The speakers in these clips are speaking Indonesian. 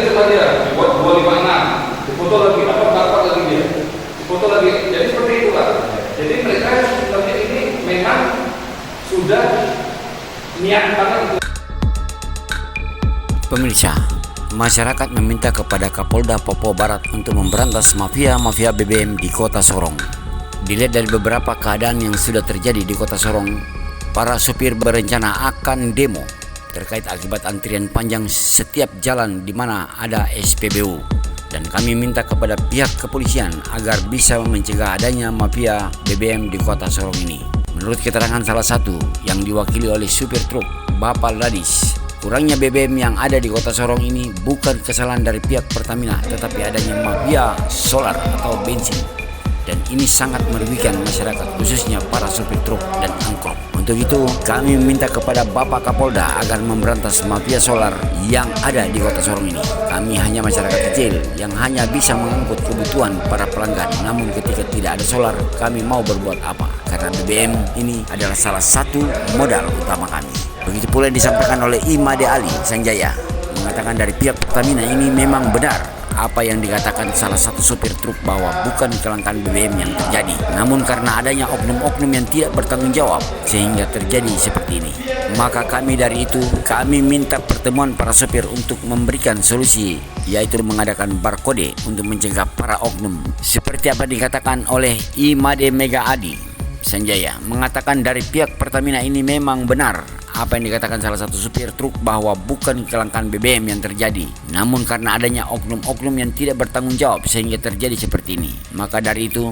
terima dia dibuat 256, dipoto lagi apa lagi dia, dipoto lagi. Jadi seperti itu Pak. Jadi mereka sebenarnya ini memang sudah niat banget. Pemirsa, masyarakat meminta kepada Kapolda Papua Barat untuk memberantas mafia BBM di Kota Sorong. Dilihat dari beberapa keadaan yang sudah terjadi di Kota Sorong, para supir berencana akan demo terkait akibat antrian panjang setiap jalan di mana ada SPBU. Dan kami minta kepada pihak kepolisian agar bisa mencegah adanya mafia BBM di Kota Sorong ini. Menurut keterangan salah satu yang diwakili oleh supir truk, Bapak Ladis, kurangnya BBM yang ada di Kota Sorong ini bukan kesalahan dari pihak Pertamina, tetapi adanya mafia solar atau bensin. Dan ini sangat merugikan masyarakat, khususnya para supir truk dan angkot. Untuk itu, kami meminta kepada Bapak Kapolda agar memberantas mafia solar yang ada di Kota Sorong ini. Kami hanya masyarakat kecil yang hanya bisa mengangkut kebutuhan para pelanggan. Namun ketika tidak ada solar, kami mau berbuat apa? Karena BBM ini adalah salah satu modal utama kami. Begitu pula yang disampaikan oleh Imade Ali Sanjaya, mengatakan dari pihak Pertamina ini memang benar apa yang dikatakan salah satu supir truk bahwa bukan kelangkaan BBM yang terjadi, namun karena adanya oknum-oknum yang tidak bertanggung jawab sehingga terjadi seperti ini. Maka kami dari itu, kami minta pertemuan para supir untuk memberikan solusi, yaitu mengadakan barcode untuk mencegah para oknum. Seperti apa dikatakan oleh Imade Mega Adi Sanjaya, mengatakan dari pihak Pertamina ini memang benar apa yang dikatakan salah satu supir truk bahwa bukan kelangkaan BBM yang terjadi, namun karena adanya oknum-oknum yang tidak bertanggung jawab sehingga terjadi seperti ini. Maka dari itu,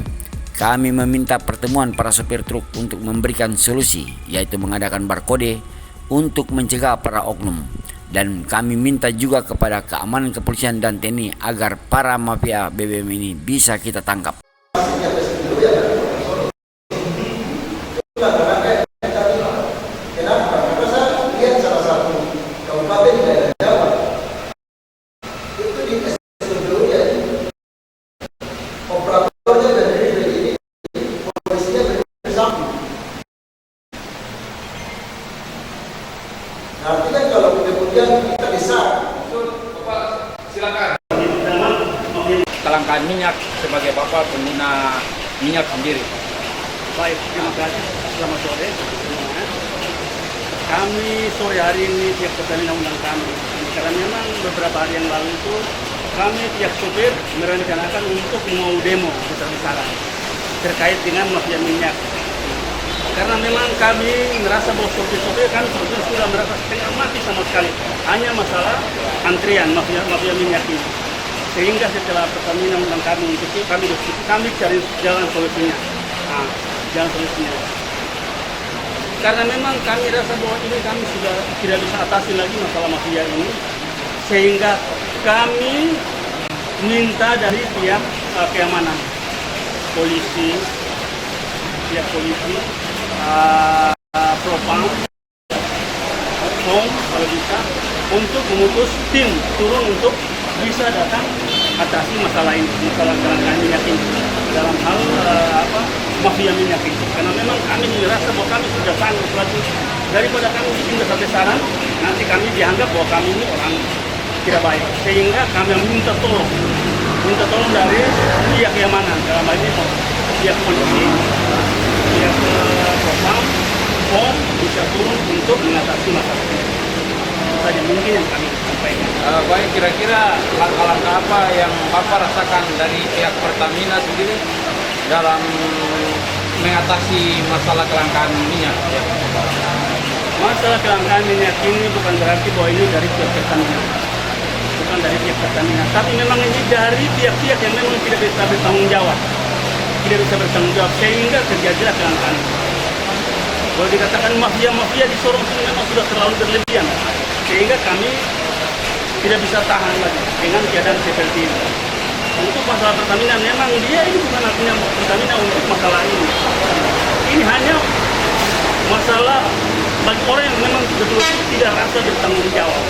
kami meminta pertemuan para supir truk untuk memberikan solusi, yaitu mengadakan barcode untuk mencegah para oknum. Dan kami minta juga kepada keamanan kepolisian dan TNI agar para mafia BBM ini bisa kita tangkap. Artinya kalau kemudian kita bisa, Bapak silakan. Kelangkaan minyak sebagai Bapak pengguna minyak sendiri. Baik, terima kasih. Selamat sore semuanya. Kami sore hari ini pihak Pertamina undang kami karena memang beberapa hari yang lalu itu kami pihak sopir merencanakan untuk mau demo besar-besaran terkait dengan mafia minyak. Karena memang kami merasa bahwa sopir-sopir kan sebetulnya sudah merasa setengah mati sama sekali. Hanya masalah antrian mafia minyak ini. Sehingga setelah Pertamina undang kami untuk itu, kami cari jalan solusinya. Jalan solusinya. Karena memang kami rasa bahwa ini kami sudah tidak bisa atasi lagi masalah mafia ini. Sehingga kami minta dari pihak keamanan, polisi, pihak polisi, Propam, POM kalau bisa, untuk memutus tim turun untuk bisa datang atasi masalah ini, masalah kelangkaan minyak ini dalam hal mafia minyak ini. Karena memang kami merasa bahwa kami sudah sanggup lagi daripada kami bikin besar-besaran, nanti kami dianggap bahwa kami ini orang tidak baik. Sehingga kami minta tolong dari pihak keamanan, dalam hal ini pihak polisi, pihak Propam, POM bisa turun untuk mengatasi masalah ini. Itu saja mungkin yang kami sampaikan. Baik, kira-kira langkah-langkah apa yang Bapak rasakan dari pihak Pertamina sendiri dalam mengatasi masalah kelangkaan minyak? Ya. Masalah kelangkaan minyak ini bukan berarti bahwa ini dari pihak Pertamina. Bukan dari pihak Pertamina, tapi memang ini dari pihak-pihak yang memang tidak bisa bertanggung jawab. Tidak bisa bertanggung jawab sehingga terjadilah kelangkaan. Kalau dikatakan mafia di Sorong ini memang sudah terlalu berlebihan, sehingga kami tidak bisa tahan lagi dengan keadaan seperti ini. Untuk masalah Pertamina, memang dia ini bukan artinya Pertamina untuk masalah ini. Ini hanya masalah bagi orang yang memang betul-betul tidak rasa bertanggung jawab.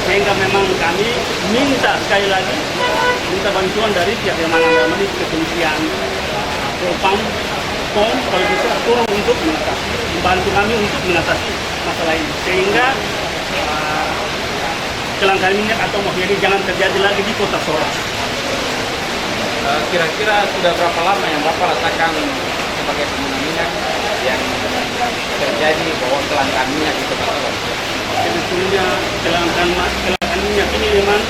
Sehingga memang kami minta sekali lagi minta bantuan dari pihak yang mana namanya kepolisian, Propam, POM kalau bisa turun untuk membantu kami untuk mengatasi masalah ini. Sehingga kelangkaan minyak atau mafia ini jangan terjadi lagi di Kota Sorong. Kira-kira sudah berapa lama yang Bapak rasakan sebagai pengguna minyak yang terjadi bahwa kelangkaan minyak di Kota Sorong? Sebetulnya kelangkaan minyak ini memang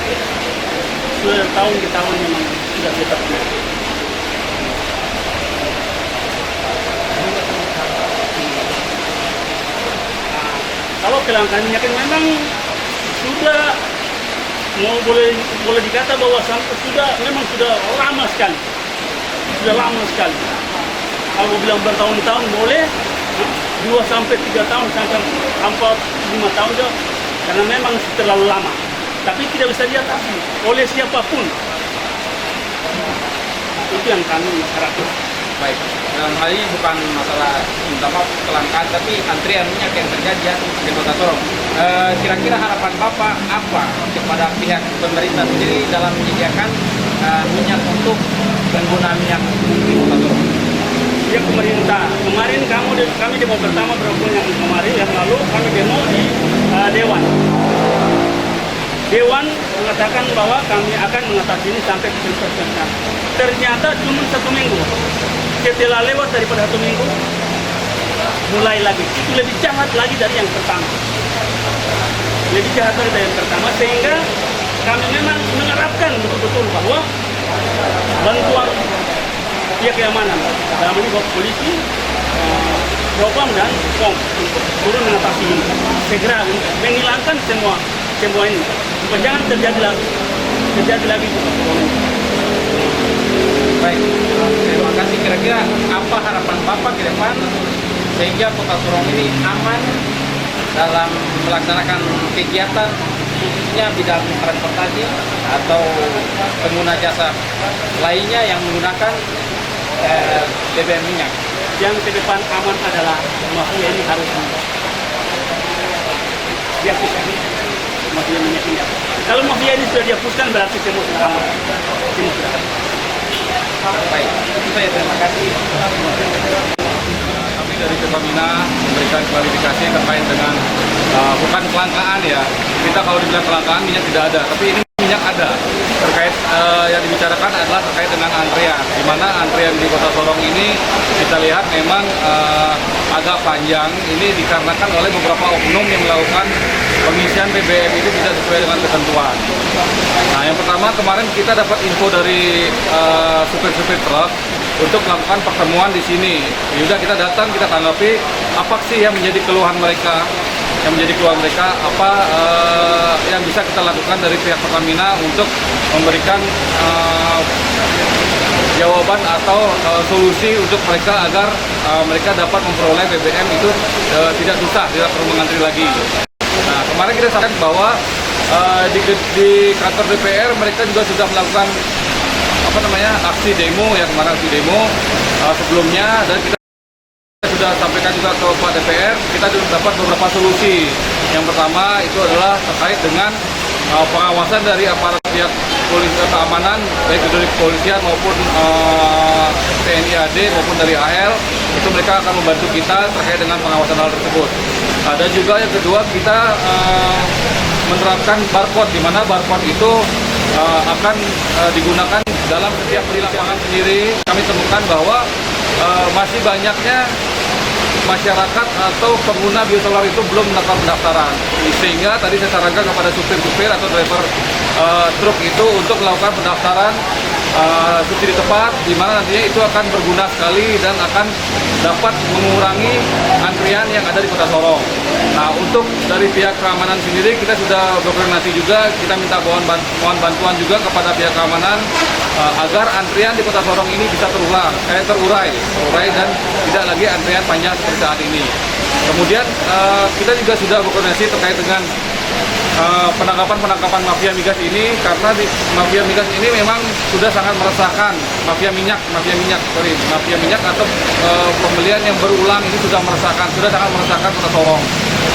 sudah tahun ke tahun memang sudah kita punya. Kalau kelangkaan minyak ini memang sudah boleh dikata bahwa memang sudah lama sekali. Sudah lama sekali. Kalau bilang bertahun-tahun boleh, 2 sampai 3 tahun sampai 4-5 tahun saja, karena memang terlalu lama. Tapi tidak bisa diatasi oleh siapapun. Itu yang kami harapkan. Baik, dalam hal ini bukan masalah minta maaf kelangkaan, tapi antrian minyak yang terjadi ya di Kota Sorong. Kira-kira harapan Bapak apa kepada pihak pemerintah sendiri dalam menyediakan minyak untuk pengguna minyak di Kota Sorong? Ya pemerintah, kemarin kami demo pertama yang kemarin yang lalu kami demo di Dewan. Dewan mengatakan bahwa kami akan mengatasi ini sampai ke selesai. Ternyata cuma 1 minggu. Setelah lewat daripada 1 minggu, mulai lagi. Itu lebih jahat lagi dari yang pertama. Lebih jahat dari yang pertama, sehingga kami memang mengharapkan betul-betul bahwa bantuan pihak keamanan, dalam ini polisi, Propam dan POM untuk turun mengatasi ini. Segera untuk menghilangkan semua ini. Supaya jangan terjadi lagi. Baik, terima kasih. Kira-kira apa harapan Bapak ke depan sehingga Kota Sorong ini aman dalam melaksanakan kegiatan khususnya bidang transportasi atau pengguna jasa lainnya yang menggunakan BBM minyak? Yang ke depan aman adalah mafia ini harus dihapuskan. Mafia minyak ini. Kalau mafia ini sudah dihapuskan berarti semua sudah aman. Semua sudah aman. Baik, itu saya terima kasih. Kami dari Pertamina memberikan klarifikasi terkait dengan bukan kelangkaan ya. Kita kalau dibilang kelangkaan minyak tidak ada, tapi ini minyak ada. Terkait yang dibicarakan adalah terkait dengan antrian, di mana antrian di Kota Sorong ini kita lihat memang agak panjang. Ini dikarenakan oleh beberapa oknum yang melakukan pengisian BBM itu tidak sesuai dengan ketentuan. Nah, yang pertama kemarin kita dapat info dari supir-supir truk untuk melakukan pertemuan di sini. Yaudah kita datang, kita tanggapi apa sih yang menjadi keluhan mereka. Apa yang bisa kita lakukan dari pihak Pertamina untuk memberikan jawaban atau solusi untuk mereka agar mereka dapat memperoleh BBM itu tidak susah, tidak perlu mengantri lagi. Nah, kemarin kita sampaikan bahwa di kantor DPR mereka juga sudah melakukan aksi demo ya, kemarin aksi demo sebelumnya, dan kita sudah sampaikan juga ke Pak DPR. Kita sudah dapat beberapa solusi. Yang pertama itu adalah terkait dengan pengawasan dari aparat pihak polisi keamanan, baik dari kepolisian maupun TNI AD maupun dari AL, itu mereka akan membantu kita terkait dengan pengawasan hal tersebut. Dan juga yang kedua, kita menerapkan barcode, di mana barcode itu akan digunakan dalam setiap di lapangan sendiri. Kami temukan bahwa masih banyaknya masyarakat atau pengguna biosolar itu belum melakukan pendaftaran, sehingga tadi saya sarankan kepada supir-supir atau driver truk itu untuk melakukan pendaftaran subsidi tepat, di mana nantinya itu akan berguna sekali dan akan dapat mengurangi antrian yang ada di Kota Sorong. Nah, untuk dari pihak keamanan sendiri kita sudah berkoordinasi juga, kita minta mohon bantuan juga kepada pihak keamanan agar antrian di Kota Sorong ini bisa terurai dan tidak lagi antrian panjang seperti saat ini. Kemudian kita juga sudah berkoordinasi terkait dengan penangkapan mafia migas ini, karena di mafia migas ini memang sudah sangat meresahkan. Mafia minyak atau pembelian yang berulang ini sudah sangat meresahkan Kota Sorong.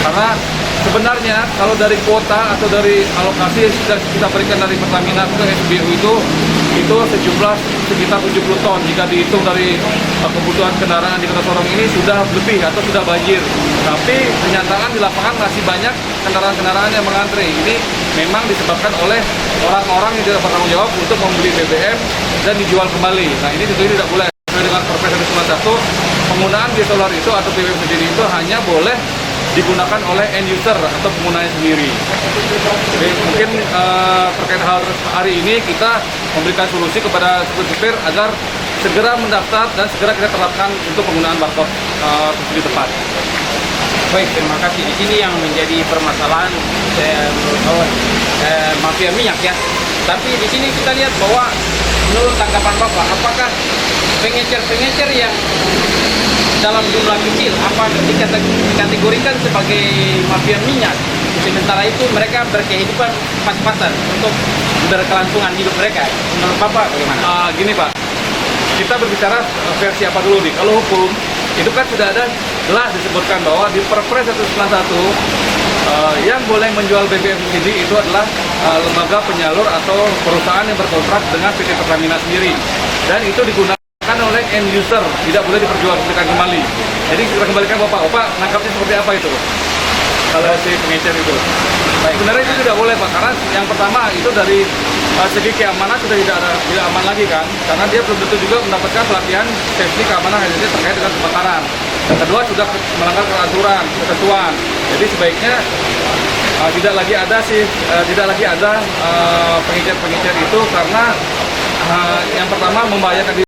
Karena sebenarnya kalau dari kuota atau dari alokasi yang kita berikan dari Pertamina ke SBU itu itu sejumlah sekitar 70 ton. Jika dihitung dari kebutuhan kendaraan di Kota Sorong ini sudah lebih atau sudah banjir. Tapi kenyataan di lapangan masih banyak kendaraan-kendaraan yang mengantre. Ini memang disebabkan oleh orang-orang yang tidak bertanggung jawab untuk membeli BBM dan dijual kembali. Nah, ini tentunya tidak boleh. Sesuai dengan Perpres 191, penggunaan solar itu atau BBM sendiri itu hanya boleh digunakan oleh end user atau penggunanya sendiri. Jadi mungkin terkait hal hari ini kita memberikan solusi kepada supir agar segera mendaftar dan segera kita terapkan untuk penggunaan barcode subsidi tepat. Baik, terima kasih. Di sini yang menjadi permasalahan mafia minyak ya. Tapi di sini kita lihat bahwa menurut tanggapan Bapak, apakah pengecer-pengecer yang dalam jumlah kecil apa dikategorikan sebagai mafia minyak, sementara itu mereka berkehidupan pas-pasan untuk berkelangsungan hidup mereka? Menurut Bapak bagaimana? Gini Pak, kita berbicara versi apa dulu nih? Kalau hukum itu kan sudah ada jelas disebutkan bahwa di Perpres 191 yang boleh menjual BBM subsidi itu adalah lembaga penyalur atau perusahaan yang berkontrak dengan PT Pertamina sendiri, dan itu digunakan oleh end user, tidak boleh diperjualbelikan kembali. Jadi kita kembalikan Bapak nangkapnya seperti apa itu? Kalau si pengecer itu, sebenarnya itu tidak boleh Pak, karena yang pertama itu dari segi keamanan sudah tidak aman lagi kan, karena dia belum tentu juga mendapatkan pelatihan safety keamanan yang terkait dengan kebakaran. Yang kedua sudah melanggar peraturan, ketentuan. Jadi sebaiknya tidak lagi ada pengecer-pengecer itu, karena yang pertama membahayakan